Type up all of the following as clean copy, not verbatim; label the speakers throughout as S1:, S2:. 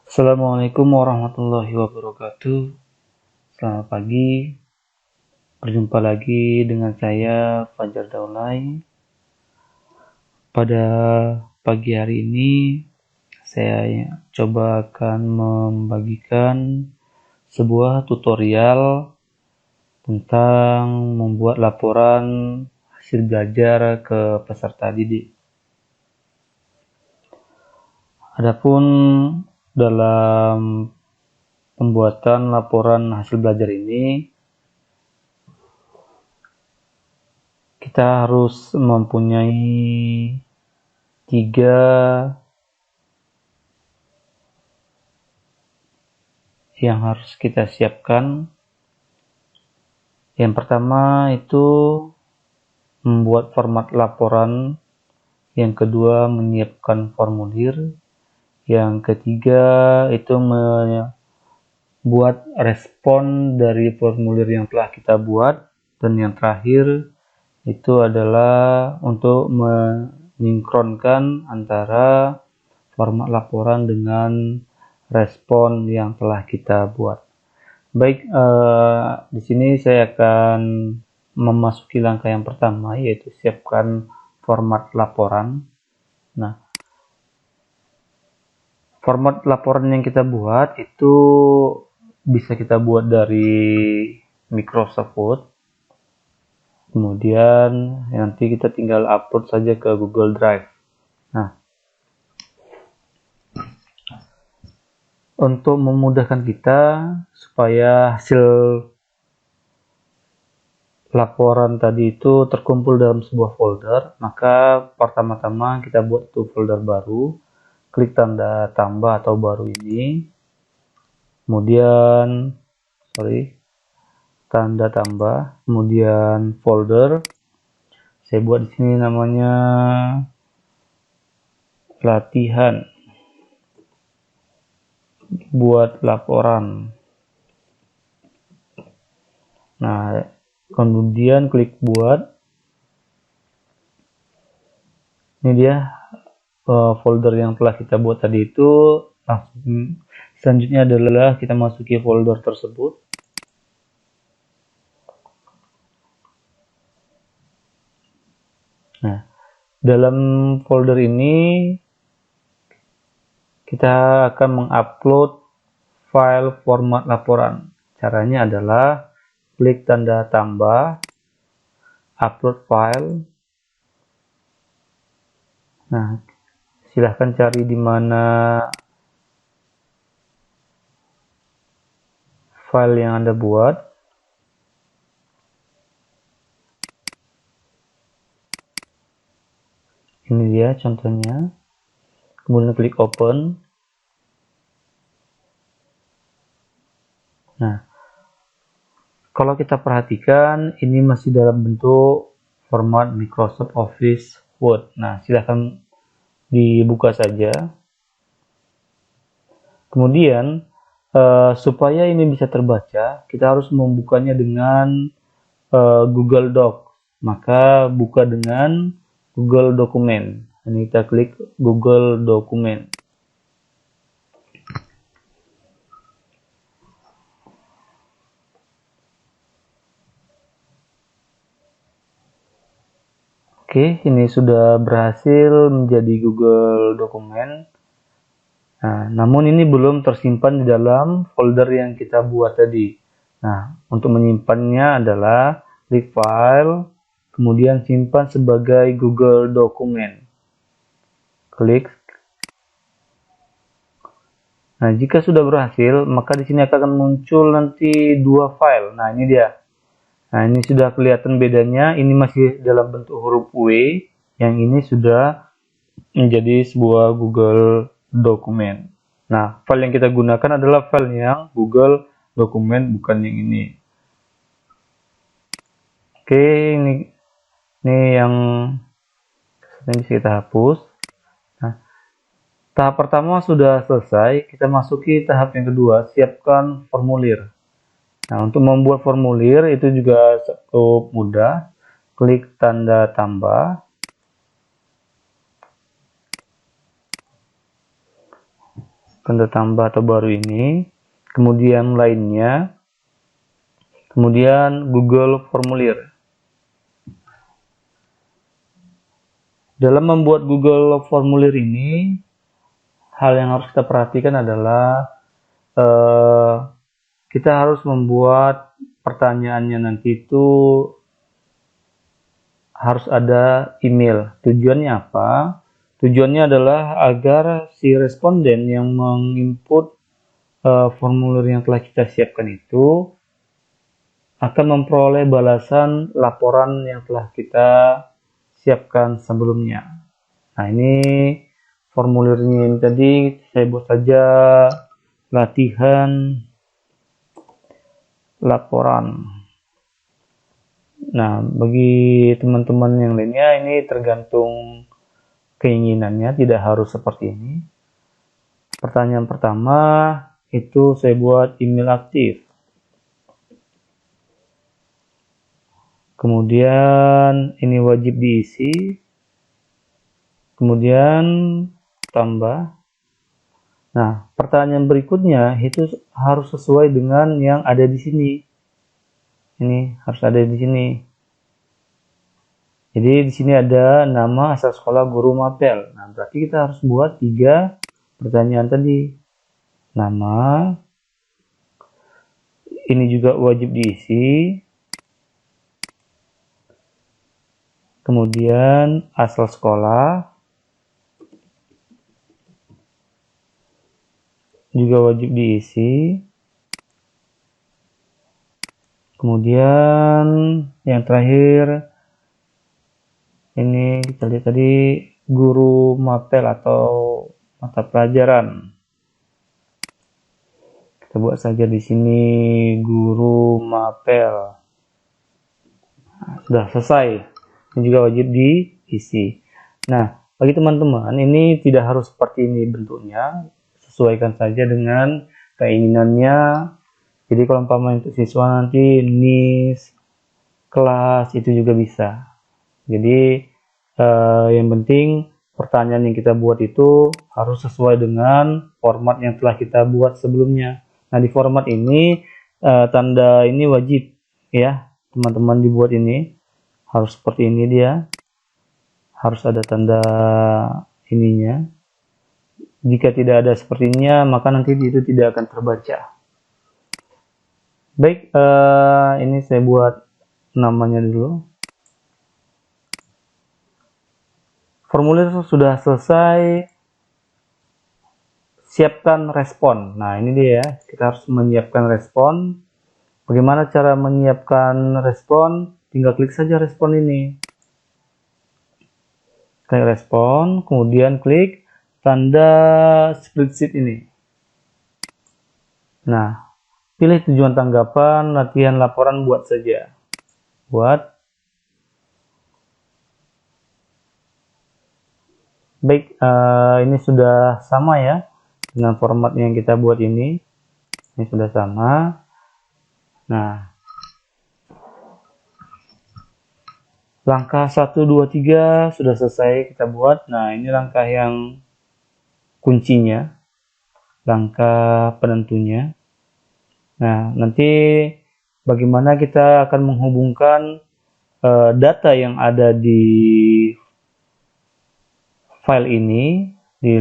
S1: Assalamualaikum warahmatullahi wabarakatuh. Selamat pagi. Berjumpa lagi dengan saya Fajar Daulay. Pada pagi hari ini saya coba akan membagikan sebuah tutorial tentang membuat laporan hasil belajar ke peserta didik. Adapun dalam pembuatan laporan hasil belajar ini, kita harus mempunyai 3 yang harus kita siapkan. Yang pertama itu membuat format laporan, yang kedua menyiapkan formulir, yang ketiga itu membuat respon dari formulir yang telah kita buat, dan yang terakhir itu adalah untuk mensinkronkan antara format laporan dengan respon yang telah kita buat. Baik, di sini saya akan memasuki langkah yang pertama, yaitu siapkan format laporan. Nah, format laporan yang kita buat itu bisa kita buat dari Microsoft Word. Kemudian nanti kita tinggal upload saja ke Google Drive. Nah, untuk memudahkan kita supaya hasil laporan tadi itu terkumpul dalam sebuah folder, maka pertama-tama kita buat itu folder baru, klik tanda tambah atau baru ini, kemudian tanda tambah, kemudian folder. Saya buat di sini namanya latihan buat laporan. Nah, kemudian klik buat. Ini dia folder yang telah kita buat tadi itu. Selanjutnya adalah kita masuki folder tersebut. Nah, dalam folder ini kita akan mengupload file format laporan. Caranya adalah klik tanda tambah, upload file. Nah, silahkan cari di mana file yang Anda buat. Ini dia contohnya. Kemudian klik open. Nah, kalau kita perhatikan ini masih dalam bentuk format Microsoft Office Word. Nah, silahkan dibuka saja. Kemudian supaya ini bisa terbaca, kita harus membukanya dengan Google Docs. Maka buka dengan Google Dokumen. Ini kita klik Google Dokumen. Oke, ini sudah berhasil menjadi Google Dokumen. Nah, namun ini belum tersimpan di dalam folder yang kita buat tadi. Nah, untuk menyimpannya adalah klik File, kemudian simpan sebagai Google Dokumen. Klik. Nah, jika sudah berhasil, maka di sini akan muncul nanti 2 file. Nah, ini dia. Nah, ini sudah kelihatan bedanya. Ini masih dalam bentuk huruf W, yang ini sudah menjadi sebuah Google Dokumen. Nah, file yang kita gunakan adalah file yang Google dokumen, bukan yang ini. Oke, ini yang bisa kita hapus. Nah, tahap pertama sudah selesai, kita masuki tahap yang kedua, siapkan formulir. Nah, untuk membuat formulir itu juga cukup mudah. Klik tanda tambah. Tanda tambah atau baru ini. Kemudian lainnya. Kemudian Google Formulir. Dalam membuat Google Formulir ini, hal yang harus kita perhatikan adalah kita harus membuat pertanyaannya nanti itu harus ada email. Tujuannya apa? Tujuannya adalah agar si responden yang menginput formulir yang telah kita siapkan itu akan memperoleh balasan laporan yang telah kita siapkan sebelumnya. Nah, ini formulirnya ini tadi saya buat saja latihan laporan. Nah, bagi teman-teman yang lainnya ini tergantung keinginannya, tidak harus seperti ini. Pertanyaan pertama itu saya buat email aktif. Kemudian ini wajib diisi. Kemudian tambah. Nah, pertanyaan berikutnya itu harus sesuai dengan yang ada di sini. Ini harus ada di sini. Jadi di sini ada nama asal sekolah guru mapel. Nah, berarti kita harus buat 3 pertanyaan tadi. Nama. Ini juga wajib diisi. Kemudian asal sekolah. Juga wajib diisi. Kemudian yang terakhir ini kita lihat tadi guru mapel atau mata pelajaran. Kita buat saja di sini guru mapel. Nah, sudah selesai. Ini juga wajib diisi. Nah, bagi teman-teman ini tidak harus seperti ini bentuknya. Sesuaikan saja dengan keinginannya. Jadi kalau umpamanya untuk siswa nanti NIS, kelas itu juga bisa. Jadi yang penting pertanyaan yang kita buat itu harus sesuai dengan format yang telah kita buat sebelumnya. Nah, di format ini tanda ini wajib ya teman-teman dibuat ini. Harus seperti ini dia. Harus ada tanda ininya. Jika tidak ada sepertinya maka nanti itu tidak akan terbaca. Baik, ini saya buat namanya dulu. Formulir sudah selesai. Siapkan respon. Nah, ini dia ya. Kita harus menyiapkan respon. Bagaimana cara menyiapkan respon? Tinggal klik saja respon ini. Klik respon, kemudian klik tanda spreadsheet ini. Nah, pilih tujuan tanggapan, latihan laporan, buat saja. Buat. Baik, ini sudah sama ya dengan format yang kita buat ini. Ini sudah sama. Nah, langkah 1, 2, 3 sudah selesai kita buat. Nah, ini langkah yang kuncinya. Langkah penentunya. Nah, nanti bagaimana kita akan menghubungkan data yang ada di file ini, di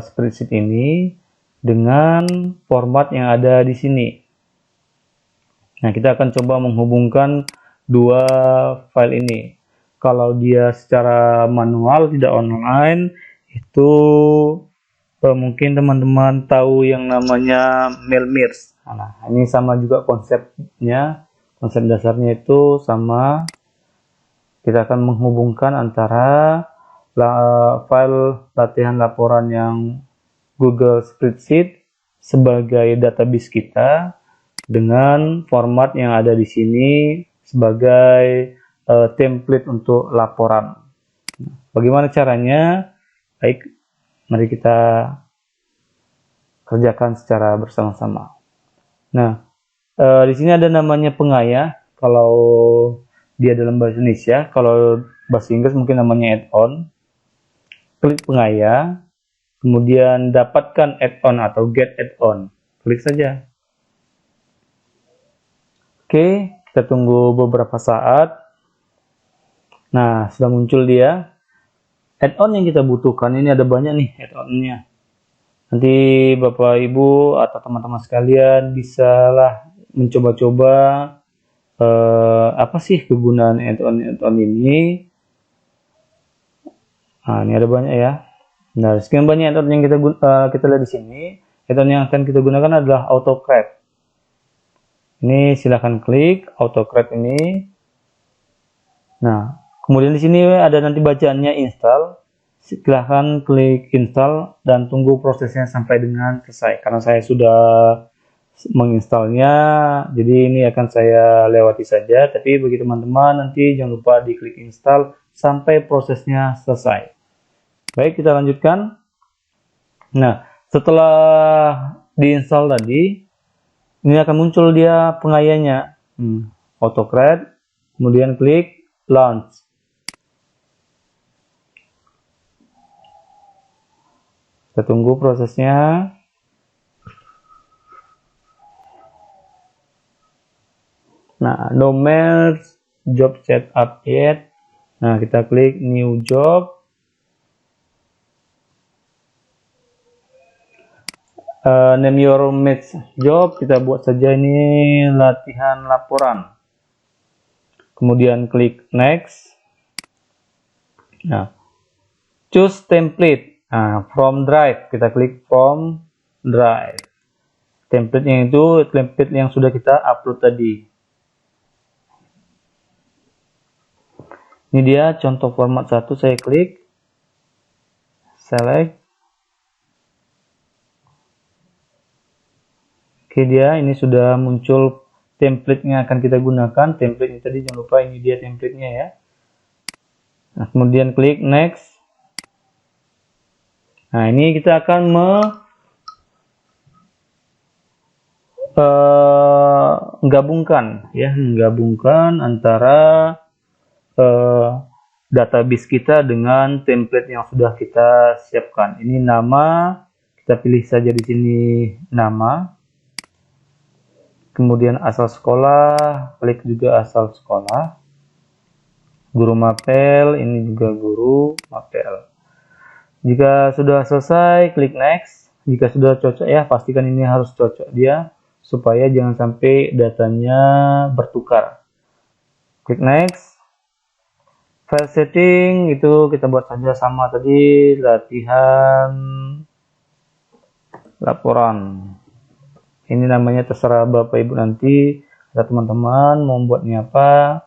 S1: spreadsheet ini, dengan format yang ada di sini. Nah, kita akan coba menghubungkan 2 file ini. Kalau dia secara manual, tidak online, itu mungkin teman-teman tahu yang namanya Mailmerge. Nah, ini sama juga konsepnya. Konsep dasarnya itu sama. Kita akan menghubungkan antara file latihan laporan yang Google Spreadsheet sebagai database kita dengan format yang ada di sini sebagai template untuk laporan. Bagaimana caranya? Baik, mari kita kerjakan secara bersama-sama. Nah, di sini ada namanya pengaya kalau dia dalam bahasa Indonesia. Kalau bahasa Inggris mungkin namanya add-on. Klik pengaya, kemudian dapatkan add-on atau get add-on. Klik saja. Oke, kita tunggu beberapa saat. Nah, sudah muncul dia. Add-on yang kita butuhkan ini ada banyak nih add-on-nya. Nanti Bapak Ibu atau teman-teman sekalian bisalah mencoba-coba apa sih kegunaan add-on ini. Nah, ini ada banyak ya. Nah, sekian banyak add-on yang kita lihat di sini. Add-on yang akan kita gunakan adalah AutoCAD. Ini silahkan klik AutoCAD ini. Nah, kemudian di sini ada nanti bacaannya install. Silahkan klik install dan tunggu prosesnya sampai dengan selesai. Karena saya sudah menginstalnya, jadi ini akan saya lewati saja. Tapi bagi teman-teman nanti jangan lupa diklik install sampai prosesnya selesai. Baik, kita lanjutkan. Nah, setelah diinstal tadi, ini akan muncul dia pengayanya. AutoCAD, kemudian klik launch. Kita tunggu prosesnya. Nah, no merge job setup yet. Nah, kita klik new job. Name your match job, kita buat saja ini latihan laporan. Kemudian klik next. Nah, choose template. Nah, from drive, kita klik from drive. Template-nya itu template yang sudah kita upload tadi. Ini dia contoh format 1, saya klik select. Oke, dia ini sudah muncul template-nya akan kita gunakan. Template ini tadi jangan lupa ini dia template-nya ya. Nah, kemudian klik next. Nah, ini kita akan menggabungkan antara database kita dengan template yang sudah kita siapkan. Ini nama, kita pilih saja di sini nama. Kemudian asal sekolah, klik juga asal sekolah. Guru mapel, ini juga guru mapel. Jika sudah selesai, klik next. Jika sudah cocok ya, pastikan ini harus cocok dia, supaya jangan sampai datanya bertukar. Klik next. File setting, itu kita buat saja sama tadi, latihan laporan. Ini namanya terserah Bapak Ibu nanti, ada teman-teman mau buatnya apa.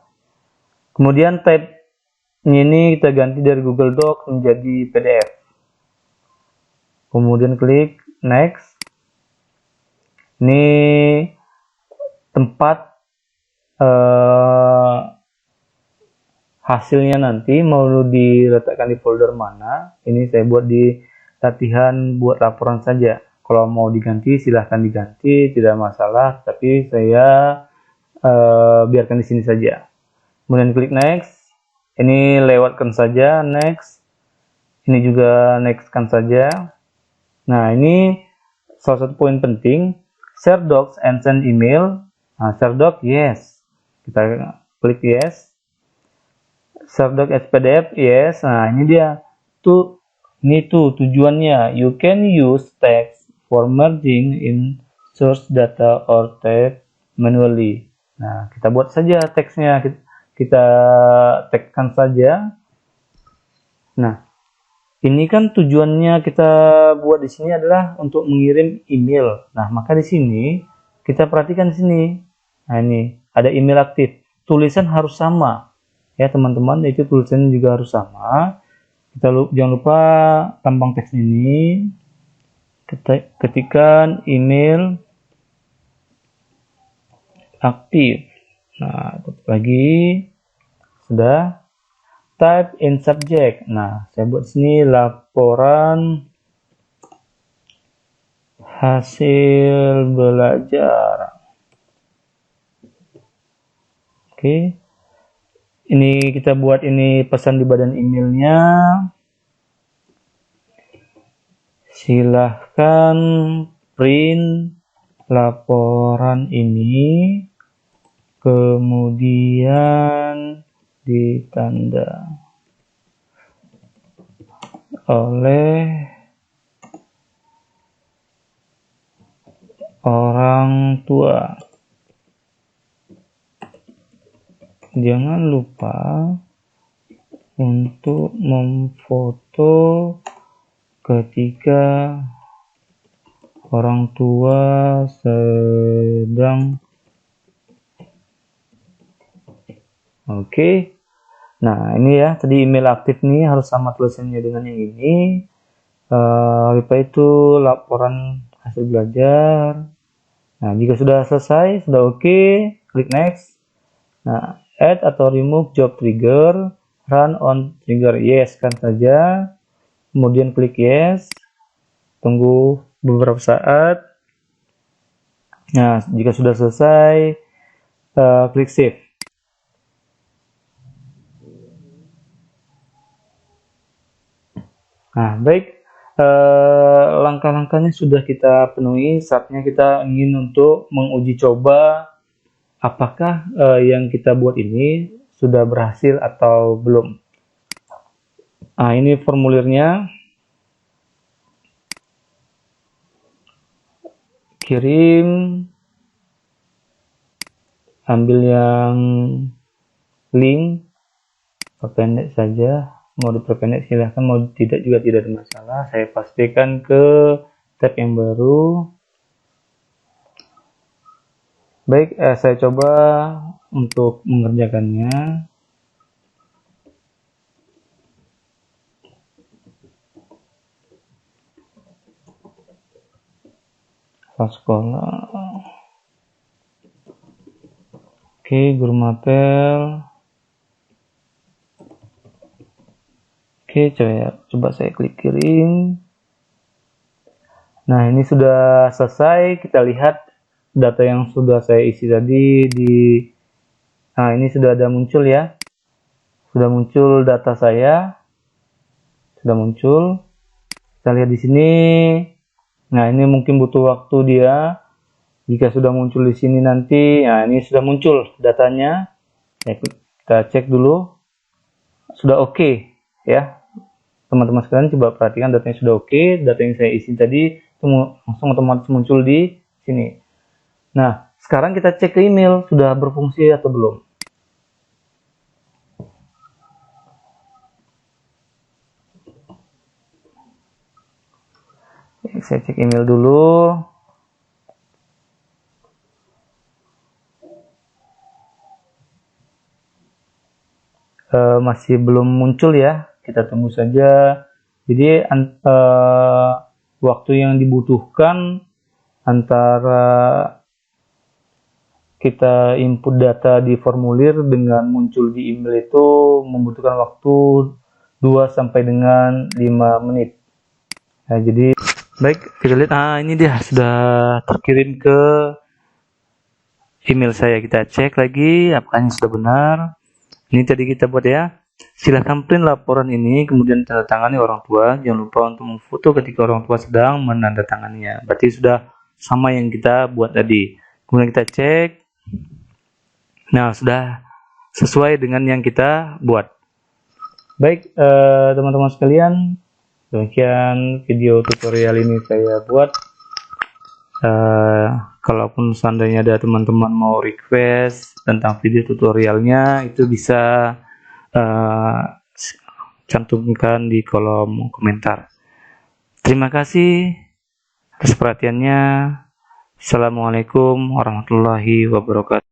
S1: Kemudian type ini kita ganti dari Google Doc menjadi PDF. Kemudian klik next. Ini tempat hasilnya nanti mau diletakkan di folder mana. Ini saya buat di latihan buat laporan saja. Kalau mau diganti silahkan diganti, tidak masalah. Tapi saya biarkan di sini saja. Kemudian klik next. Ini lewatkan saja next. Ini juga next kan saja. Nah, ini salah satu poin penting. Share docs and send email. Nah, share doc yes. Kita klik yes. Share doc as PDF yes. Nah, ini dia. Ini tujuannya. You can use text for merging in source data or type manually. Nah, kita buat saja teksnya, kita tagkan saja. Nah, ini kan tujuannya kita buat di sini adalah untuk mengirim email. Nah, maka di sini kita perhatikan di sini. Nah, ini ada email aktif. Tulisan harus sama. Ya, teman-teman, itu tulisannya juga harus sama. Jangan lupa tambang teks ini. Ketikkan email aktif. Nah, tutup lagi. Sudah. Type in subject. Nah, saya buat sini laporan hasil belajar. Oke. Ini kita buat ini pesan di badan emailnya. Silahkan print laporan ini, kemudian ditanda oleh orang tua. Jangan lupa untuk memfoto ketika orang tua sedang oke. Nah, ini ya, tadi email aktif nih harus sama tulisannya dengan yang ini. Lupa itu laporan hasil belajar. Nah, jika sudah selesai, sudah oke, klik next. Nah, add atau remove job trigger, run on trigger, yes kan saja. Kemudian klik yes. Tunggu beberapa saat. Nah, jika sudah selesai, klik save. Nah, baik, langkah-langkahnya sudah kita penuhi. Saatnya kita ingin untuk menguji coba apakah yang kita buat ini sudah berhasil atau belum. Nah, ini formulirnya. Kirim, ambil yang link, perpendek saja. Mau diperpendek silahkan, mau tidak juga tidak ada masalah. Saya pastikan ke tab yang baru. Baik, saya coba untuk mengerjakannya. Sekolah. Oke, guru mapel. Oke, coba saya klik kirim. Nah, ini sudah selesai. Kita lihat data yang sudah saya isi tadi nah, ini sudah ada muncul ya. Sudah muncul data saya. Sudah muncul. Kita lihat di sini. Nah, ini mungkin butuh waktu dia. Jika sudah muncul di sini nanti, nah ini sudah muncul datanya. Ya, kita cek dulu. Sudah oke, ya. Teman-teman sekalian coba perhatikan datanya sudah oke. Data yang saya isi tadi itu langsung otomatis muncul di sini. Nah, sekarang kita cek ke email sudah berfungsi atau belum. Saya cek email dulu. Masih belum muncul ya, kita tunggu saja. Jadi waktu yang dibutuhkan antara kita input data di formulir dengan muncul di email itu membutuhkan waktu 2 sampai dengan 5 menit. Nah, jadi baik, kita lihat. Ini dia sudah terkirim ke email saya. Kita cek lagi apakah ini sudah benar. Ini tadi kita buat ya. Silahkan print laporan ini, kemudian tanda tangani orang tua. Jangan lupa untuk memfoto ketika orang tua sedang menandatanganinya. Berarti sudah sama yang kita buat tadi. Kemudian kita cek. Nah, sudah sesuai dengan yang kita buat. Baik, teman-teman sekalian, demikian video tutorial ini saya buat. Kalaupun seandainya ada teman-teman mau request tentang video tutorialnya, itu bisa cantumkan di kolom komentar. Terima kasih atas perhatiannya. Assalamualaikum warahmatullahi wabarakatuh.